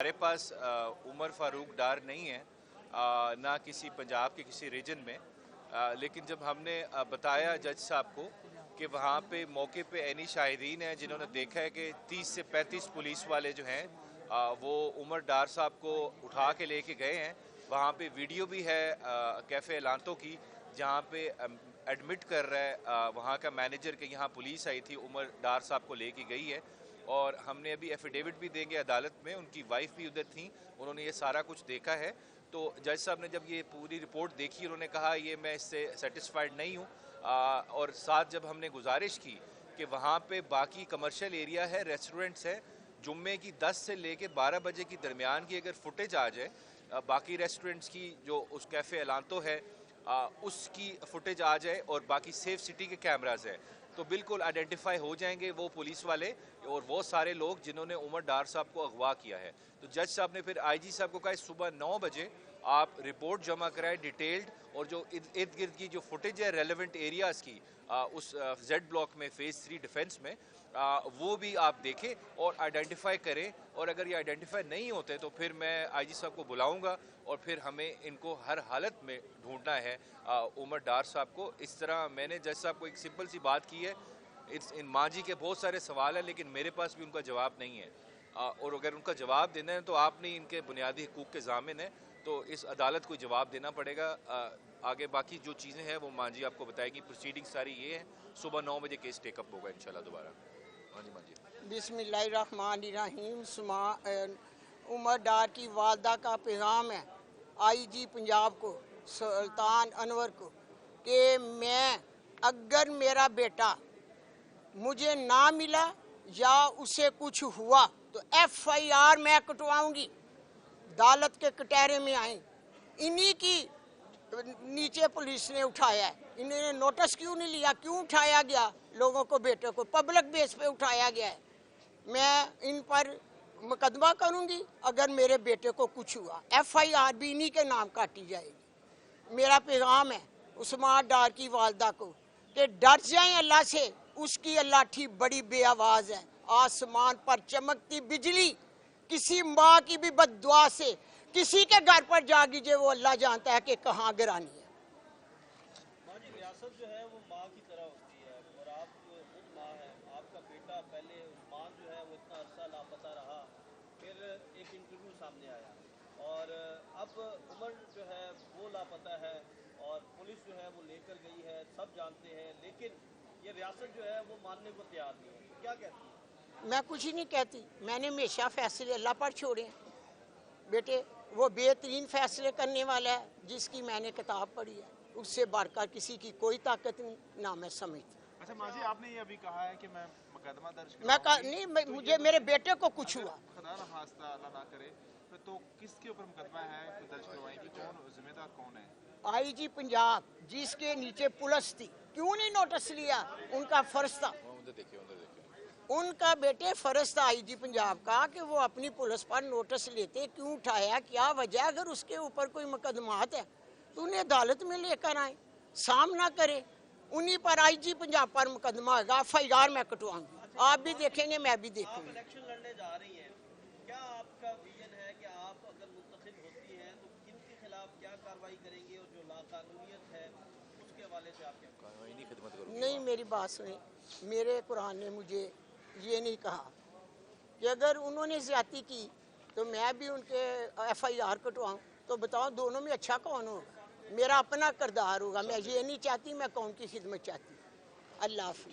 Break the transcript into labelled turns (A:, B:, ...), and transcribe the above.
A: हमारे पास उमर फारूक डार नहीं है, ना किसी पंजाब के किसी रीजन में। लेकिन जब हमने बताया जज साहब को कि वहाँ पे मौके पे ऐनी शाहिदीन हैं जिन्होंने देखा है कि 30 से 35 पुलिस वाले जो हैं वो उमर डार साहब को उठा के लेके गए हैं। वहाँ पे वीडियो भी है कैफ़े एलांतो की, जहाँ पे एडमिट कर रहा है वहाँ का मैनेजर कि यहाँ पुलिस आई थी, उमर डार साहब को लेके गई है। और हमने अभी एफिडेविट भी देंगे अदालत में, उनकी वाइफ भी उधर थी, उन्होंने ये सारा कुछ देखा है। तो जज साहब ने जब ये पूरी रिपोर्ट देखी, उन्होंने कहा ये मैं इससे सेटिस्फाइड नहीं हूँ। और साथ जब हमने गुजारिश की कि वहाँ पे बाकी कमर्शियल एरिया है, रेस्टोरेंट्स है, जुम्मे की 10 से लेके 12 बजे की दरमियान की अगर फुटेज आ जाए, बाकी रेस्टोरेंट्स की जो उस कैफ़े एलांतो है उसकी फुटेज आ जाए और बाकी सेफ सिटी के कैमराज है, तो बिल्कुल आइडेंटिफाई हो जाएंगे वो पुलिस वाले और वो सारे लोग जिन्होंने उमर डार साहब को अगवा किया है। तो जज साहब ने फिर आईजी साहब को कहा सुबह 9 बजे आप रिपोर्ट जमा कराएं डिटेल्ड, और जो इर्द गिर्द की जो फुटेज है रेलेवेंट एरियाज़ की उस जेड ब्लॉक में फेज़ 3 डिफेंस में, वो भी आप देखें और आइडेंटिफाई करें। और अगर ये आइडेंटिफाई नहीं होते तो फिर मैं आईजी साहब को बुलाऊंगा और फिर हमें इनको हर हालत में ढूंढना है उमर डार साहब को। इस तरह मैंने जज साहब को एक सिंपल सी बात की है, इन माजी के बहुत सारे सवाल हैं लेकिन मेरे पास भी उनका जवाब नहीं है, और अगर उनका जवाब देना है तो आपने इनके बुनियादी हकूक़ के ज़ामिन है, तो इस अदालत को जवाब देना पड़ेगा। आगे बाकी जो चीज़ें हैं वो मांझी आपको बताएगी। प्रोसीडिंग सारी ये है, सुबह 9 बजे केस टेकअप होगा इंशाल्लाह दोबारा। मांझी
B: बिस्मिल्लाहिर्रहमानिर्रहीम। उमर डार की वालदा का पैगाम है आईजी पंजाब को, सुल्तान अनवर को, कि मैं अगर मेरा बेटा मुझे ना मिला या उसे कुछ हुआ तो FIR मैं कटवाऊंगी। अदालत के कटहरे में आए, इन्हीं की नीचे पुलिस ने उठाया है, इन्होंने नोटिस क्यों नहीं लिया, क्यों उठाया गया लोगों को, बेटे को पब्लिक बेस पे उठाया गया है। मैं इन पर मुकदमा करूंगी अगर मेरे बेटे को कुछ हुआ, FIR भी इन्हीं के नाम काटी जाएगी। मेरा पैगाम है उस्मान डार की वालदा को कि डर जाएं अल्लाह से, उसकी लाठी बड़ी बेआवाज है, आसमान पर चमकती बिजली किसी माँ की भी बद्दुआ से किसी के घर पर जा गिरे, वो अल्लाह जानता है कि कहाँ गिरानी है।
C: रियासत जो है वो माँ की तरह होती है और आप खुद माँ है, आपका बेटा पहले उस्मान जो है वो इतना अरसा लापता रहा, फिर एक इंटरव्यू सामने आया और अब उमर जो है वो लापता है और पुलिस जो है वो लेकर गई है, सब जानते हैं, लेकिन ये रियासत जो है वो मानने को तैयार नहीं है। क्या कहती है?
B: मैं कुछ ही नहीं कहती, मैंने हमेशा फैसले अल्लाह पर छोड़े हैं। बेटे वो बेहतरीन फैसले करने वाला है जिसकी मैंने किताब पढ़ी है, उससे बढ़कर किसी की कोई ताकत नहीं, ना मैं समझती।
D: अच्छा माँ जी, आपने ये अभी कहा है कि मैं मुकदमा दर्ज
B: नहीं तो मुझे मेरे बेटे को कुछ हुआ,
D: खुदा न खास्ता अल्लाह ना करे, तो किसके ऊपर मुकदमा है दर्ज करवाएंगे, कौन जिम्मेदार कौन है?
B: आईजी पंजाब जिसके नीचे पुलिस थी, क्यों नहीं नोटिस लिया? उनका फर्ज था, उनका बेटे फर्ज था आईजी पंजाब का कि वो अपनी पुलिस पर नोटिस लेते, क्यों उठाया, क्या वजह? अगर उसके ऊपर कोई मुकदमात है तो उन्हें अदालत में लेकर आए, सामना करे, उन्हीं पर आईजी पंजाब पर मुकदमा होगा, FIR मैं कटवाऊंगी। आप भी देखेंगे, मैं भी देखूंगी।
C: इलेक्शन लड़ने जा रही हैं, क्या आपका विजन है कि आप अगर मुंतखब होती हैं तो किनके खिलाफ क्या कार्रवाई करेंगे और जो लाकानूनियत है उसके हवाले से आप क्या करेंगे?
B: नहीं, मेरी बात सुने, मेरे कुरान ने मुझे ये नहीं कहा कि अगर उन्होंने ज्यादती की तो मैं भी उनके FIR कटवाऊँ, तो बताओ दोनों में अच्छा कौन होगा? मेरा अपना किरदार होगा। मैं ये नहीं चाहती मैं कौन की खिदमत चाहती। अल्लाह हाफ़िज़।